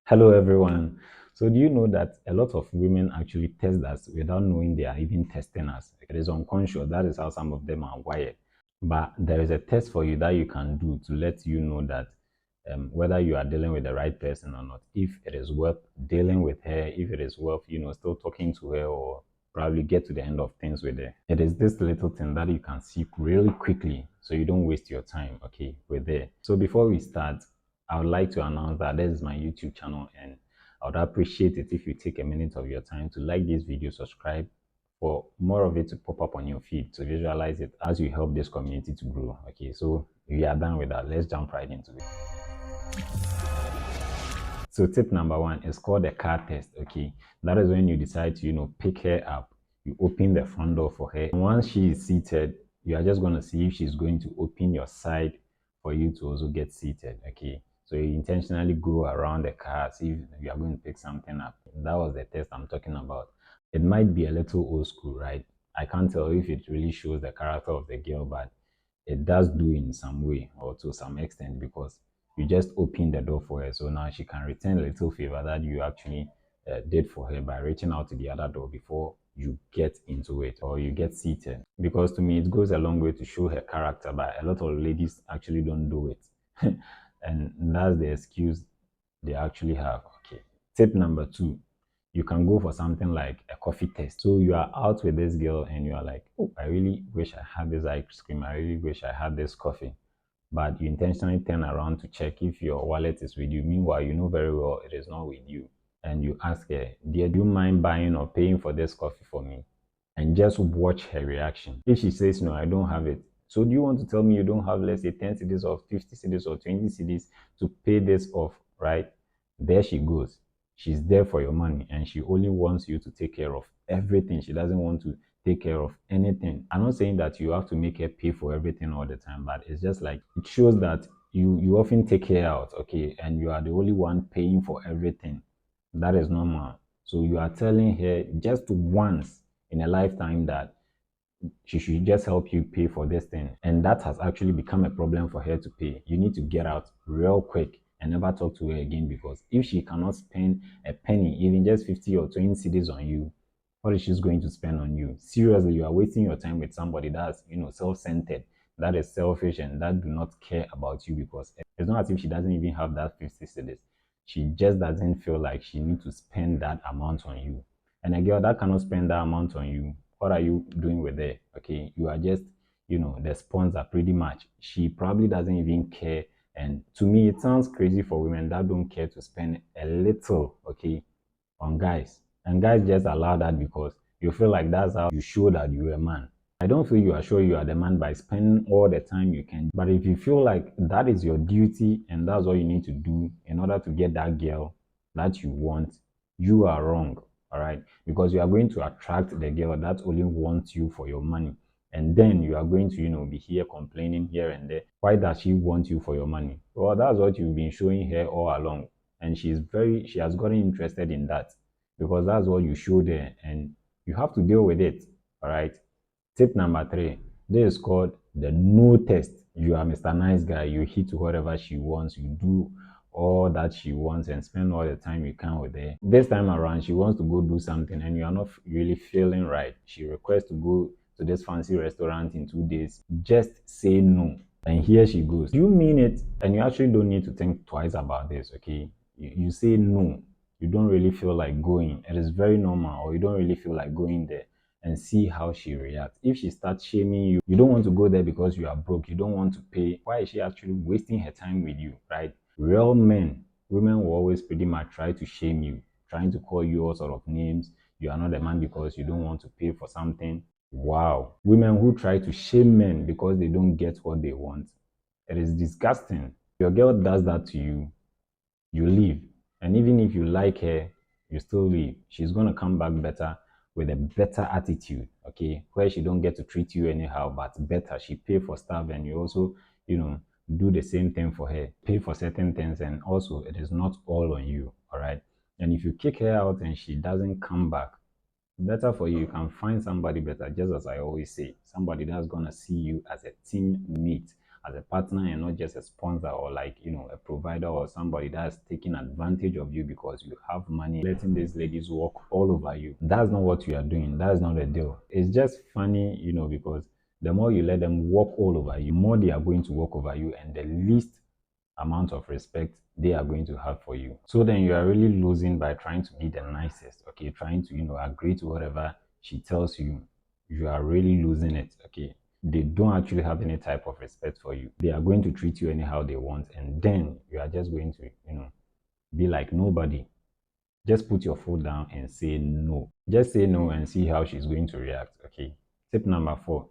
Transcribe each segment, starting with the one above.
Hello, everyone. So, do you know that a lot of women actually test us without knowing they are even testing us? It is unconscious. That is how some of them are wired. But there is a test for you that you can do to let you know that whether you are dealing with the right person or not. If it is worth dealing with her, if it is worth, still talking to her or probably get to the end of things with her. It is this little thing that you can see really quickly so you don't waste your time, okay, with her. So before we start, I would like to announce that this is my YouTube channel and I would appreciate it if you take a minute of your time to like this video, subscribe for more of it to pop up on your feed to visualize it as you help this community to grow. Okay, so we are done with that. Let's jump right into it. So tip number one is called the car test. Okay, that is when you decide to pick her up. You open the front door for her. And once she is seated, you are just going to see if she's going to open your side for you to also get seated. Okay, so you intentionally go around the car, see if you are going to pick something up. That was the test I'm talking about. It might be a little old school, right? I can't tell if it really shows the character of the girl, but it does do in some way or to some extent because you just open the door for her. So now she can return a little favor that you actually did for her by reaching out to the other door before you get into it or you get seated. Because to me, it goes a long way to show her character, but a lot of ladies actually don't do it. And that's the excuse they actually have. Okay. Tip number two, you can go for something like a coffee test. So you are out with this girl and you are like, oh, I really wish I had this ice cream. I really wish I had this coffee. But you intentionally turn around to check if your wallet is with you. Meanwhile, you know very well it is not with you. And you ask her, dear, do you mind buying or paying for this coffee for me? And just watch her reaction. If she says, no, I don't have it. So do you want to tell me you don't have, let's say, 10 cedis or 50 cedis or 20 cedis to pay this off, right? There she goes. She's there for your money and she only wants you to take care of everything. She doesn't want to take care of anything. I'm not saying that you have to make her pay for everything all the time, but it's just like it shows that you often take her out, okay, and you are the only one paying for everything. That is normal. So you are telling her just once in a lifetime that she should just help you pay for this thing. And that has actually become a problem for her to pay. You need to get out real quick and never talk to her again because if she cannot spend a penny, even just 50 or 20 cedis on you, what is she going to spend on you? Seriously, you are wasting your time with somebody that's, self-centered, that is selfish and that do not care about you because it's not as if she doesn't even have that 50 cedis. She just doesn't feel like she needs to spend that amount on you. And a girl that cannot spend that amount on you, what are you doing with it? Okay, you are just, the sponsor pretty much. She probably doesn't even care. And to me, it sounds crazy for women that don't care to spend a little, okay, on guys. And guys just allow that because you feel like that's how you show that you're a man. I don't feel you are sure you are the man by spending all the time you can. But if you feel like that is your duty and that's all you need to do in order to get that girl that you want, you are wrong. All right. Because you are going to attract the girl that only wants you for your money. And then you are going to, be here complaining here and there. Why does she want you for your money? Well, that's what you've been showing her all along. And she has gotten interested in that because that's what you showed her and you have to deal with it. All right. Tip number three, this is called the no test. You are Mr. Nice Guy. You hit whatever she wants. You do all that she wants and spend all the time you can with her. This time around, she wants to go do something and you are not really feeling right. She requests to go to this fancy restaurant in 2 days. Just say no. And here she goes. Do you mean it? And you actually don't need to think twice about this, okay? You say no. You don't really feel like going. It is very normal, or you don't really feel like going there and see how she reacts. If she starts shaming you, you don't want to go there because you are broke, you don't want to pay. Why is she actually wasting her time with you, right? Real men, women will always pretty much try to shame you, trying to call you all sort of names. You are not a man because you don't want to pay for something. Wow. Women who try to shame men because they don't get what they want. It is disgusting. Your girl does that to you, you leave. And even if you like her, you still leave. She's going to come back better with a better attitude, okay? Where she don't get to treat you anyhow, but better. She pay for stuff and you also, do the same thing for her. Pay for certain things and also it is not all on you, all right? And if you kick her out and she doesn't come back, better for you. You can find somebody better, just as I always say, somebody that's gonna see you as a teammate, as a partner and not just a sponsor or like, a provider or somebody that's taking advantage of you because you have money, letting these ladies walk all over you. That's not what you are doing. That's not the deal. It's just funny, because the more you let them walk all over you, more they are going to walk over you, and the least amount of respect they are going to have for you. So then you are really losing by trying to be the nicest, okay? Trying to, agree to whatever she tells you. You are really losing it, okay? They don't actually have any type of respect for you. They are going to treat you anyhow they want, and then you are just going to, be like nobody. Just put your foot down and say no. Just say no and see how she's going to react, okay? Tip number 4,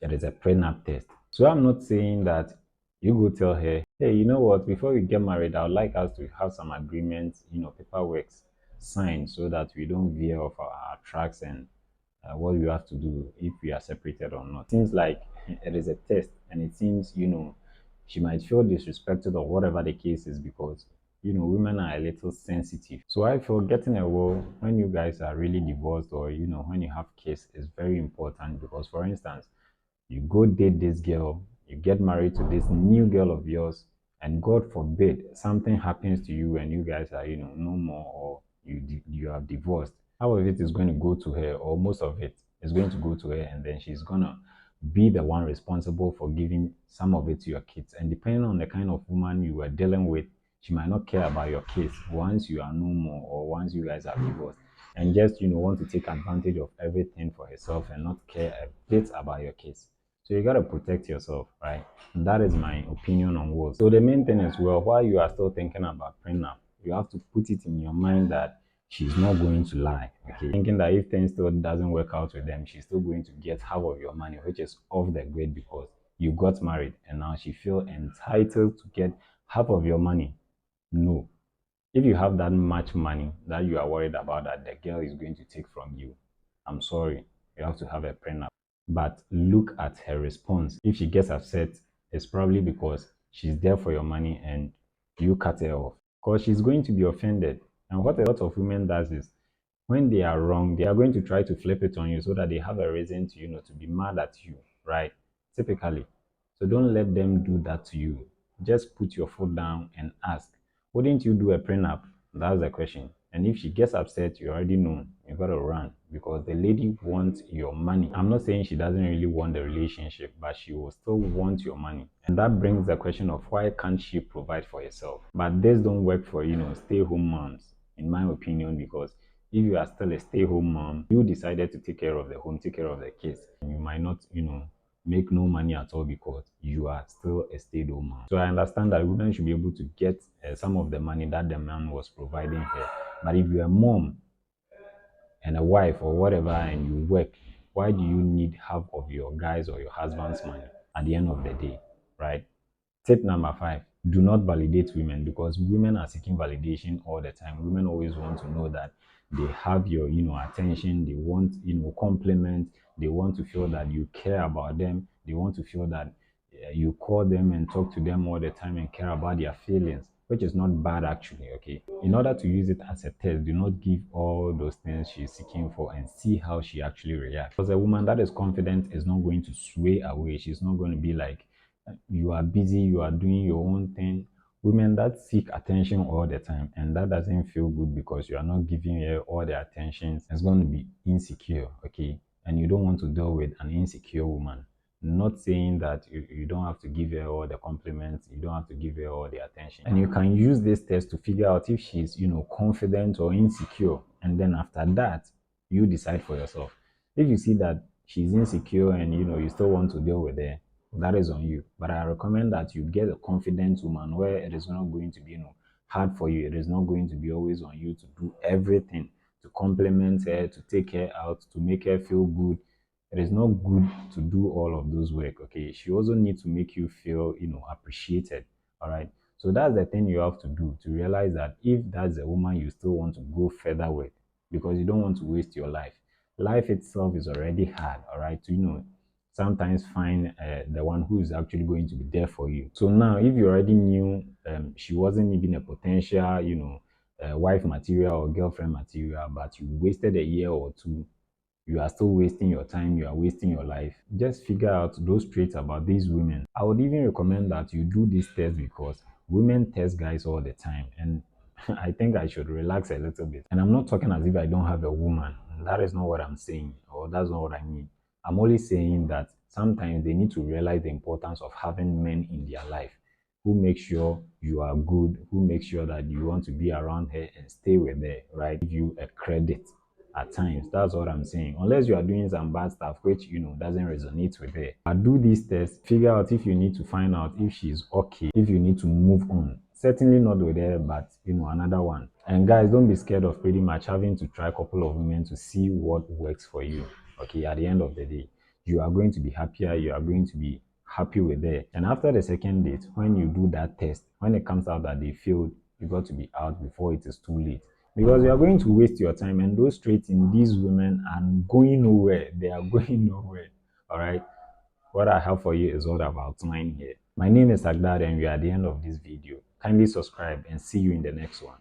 it is a prenup test. So I'm not saying that you go tell her, hey, you know what, before we get married, I would like us to have some agreements, paperwork signed so that we don't veer off our tracks and what we have to do if we are separated or not. It seems like it is a test, and it seems, she might feel disrespected or whatever the case is because, women are a little sensitive. So I feel getting a will when you guys are really divorced or, when you have kids is very important because, for instance, you go date this girl, you get married to this new girl of yours, and God forbid something happens to you and you guys are, no more, or you have divorced. How of it is going to go to her, or most of it is going to go to her, and then she's gonna be the one responsible for giving some of it to your kids. And depending on the kind of woman you are dealing with, she might not care about your kids once you are no more or once you guys are divorced, and just want to take advantage of everything for herself and not care a bit about your kids. So you gotta protect yourself, right? And that is my opinion on wills. So the main thing is, well, while you are still thinking about prenup, you have to put it in your mind that she's not going to lie. Okay, thinking that if things still doesn't work out with them, she's still going to get half of your money, which is off the grid because you got married and now she feel entitled to get half of your money. No. If you have that much money that you are worried about that the girl is going to take from you, I'm sorry, you have to have a prenup. But look at her response. If she gets upset, it's probably because she's there for your money and you cut her off. Because she's going to be offended. And what a lot of women does is when they are wrong, they are going to try to flip it on you so that they have a reason to, to be mad at you, right? Typically. So don't let them do that to you. Just put your foot down and ask, wouldn't you do a prenup? That's the question. And if she gets upset, you already know you gotta run because the lady wants your money. I'm not saying she doesn't really want the relationship, but she will still want your money. And that brings the question of why can't she provide for herself? But this don't work for stay-home moms, in my opinion, because if you are still a stay-home mom, you decided to take care of the home, take care of the kids, and you might not, make no money at all because you are still a stay-at-home mom. So I understand that women should be able to get some of the money that the man was providing her. But if you're a mom and a wife or whatever and you work, why do you need half of your guys or your husband's money at the end of the day, right? Tip number 5, do not validate women because women are seeking validation all the time. Women always want to know that they have your, attention. They want, compliment. They want to feel that you care about them. They want to feel that you call them and talk to them all the time and care about their feelings, which is not bad actually, okay? In order to use it as a test, do not give all those things she's seeking for and see how she actually reacts. Because a woman that is confident is not going to sway away. She's not going to be like, you are busy, you are doing your own thing. Women that seek attention all the time and that doesn't feel good because you are not giving her all the attention, it's going to be insecure, okay? And you don't want to deal with an insecure woman. Not saying that you don't have to give her all the compliments, you don't have to give her all the attention. And you can use this test to figure out if she's, confident or insecure. And then after that, you decide for yourself. If you see that she's insecure and, you still want to deal with her, that is on you. But I recommend that you get a confident woman where it is not going to be, hard for you. It is not going to be always on you to do everything, to compliment her, to take her out, to make her feel good. It is not good to do all of those work, okay? She also needs to make you feel, appreciated, all right? So that's the thing you have to do to realize that if that's a woman you still want to go further with, because you don't want to waste your life. Life itself is already hard, all right? To, sometimes find the one who is actually going to be there for you. So now, if you already knew she wasn't even a potential, wife material or girlfriend material, but you wasted a year or two you are still wasting your time, you are wasting your life. Just figure out those traits about these women. I would even recommend that you do this test because women test guys all the time, and I think I should relax a little bit. And I'm not talking as if I don't have a woman. That is not what I'm saying, or that's not what I mean. I'm only saying that sometimes they need to realize the importance of having men in their life who make sure you are good, who make sure that you want to be around her and stay with her, right? Give you a credit at times. That's what I'm saying. Unless you are doing some bad stuff, which doesn't resonate with her. But do these tests, figure out if you need to find out if she's okay, if you need to move on. Certainly not with her, but another one. And guys, don't be scared of pretty much having to try a couple of women to see what works for you. Okay, at the end of the day, you are going to be happier, you are going to be happy with her. And after the second date, when you do that test, when it comes out that they failed, you got to be out before it is too late. Because you are going to waste your time, and those traits in these women are going nowhere. They are going nowhere. All right. What I have for you is all about mine here. My name is Agdad, and we are at the end of this video. Kindly subscribe and see you in the next one.